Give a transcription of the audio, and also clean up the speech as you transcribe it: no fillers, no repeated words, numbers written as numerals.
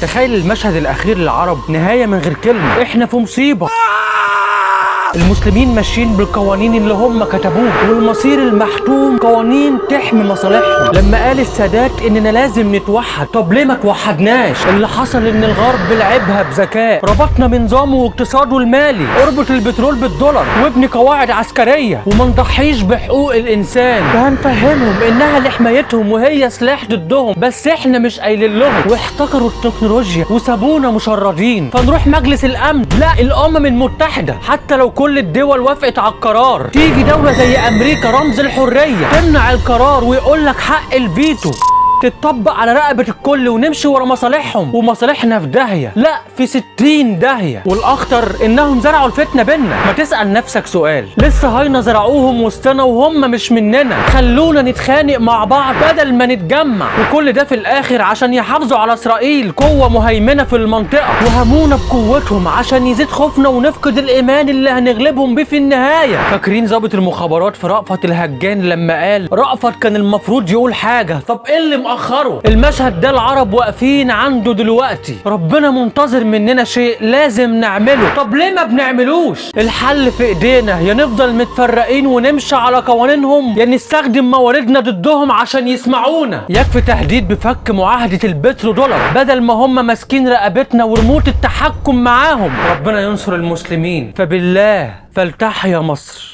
تخيل المشهد الاخير للعرب، نهايه من غير كلمه. احنا في مصيبه. المسلمين ماشيين بالقوانين اللي هم كتبوها، والمصير المحتوم قوانين تحمي مصالحهم. لما قال السادات اننا لازم نتوحد، طب ليه ما توحدناش؟ اللي حصل ان الغرب لعبها بذكاء، ربطنا بنظامه واقتصاده المالي، اربط البترول بالدولار وابني قواعد عسكريه، وما نضحيش بحقوق الانسان. فهنفهمهم انها لحمايتهم وهي سلاح ضدهم، بس احنا مش قايلين لهم، واحتكروا التكنولوجيا وسابونا مشردين. فنروح مجلس الامن، لا، الامم المتحده. حتى لو كل الدول وافقت على القرار، تيجي دولة زي امريكا رمز الحرية تمنع القرار ويقول لك حق الفيتو، تتطبق على رقبة الكل ونمشي ورا مصالحهم، ومصالحنا في داهية، لا في 60 داهية. والاخطر انهم زرعوا الفتنة بينا. ما تسأل نفسك سؤال، لسه هاينا زرعوهم وسطنا وهم مش مننا، خلونا نتخانق مع بعض بدل ما نتجمع، وكل ده في الاخر عشان يحافظوا على اسرائيل قوة مهيمنة في المنطقة، وهمونا بقوتهم عشان يزيد خوفنا ونفقد الايمان اللي هنغلبهم بيه في النهاية. فاكرين ضابط المخابرات في رأفت الهجان لما قال رأفت كان المفروض يقول حاجة؟ طب ايه اللي مأخره؟ المشهد ده العرب واقفين عنده دلوقتي. ربنا منتظر مننا شيء لازم نعمله، طب ليه ما بنعملوش؟ الحل في ايدينا، يا نفضل متفرقين ونمشي على قوانينهم، يا نستخدم مواردنا ضدهم عشان يسمعونا. يكفي تهديد بفك معاهدة البترو دولار بدل ما هم ماسكين رقبتنا ورموت التحكم معاهم. ربنا ينصر المسلمين، فبالله فلتحيا مصر.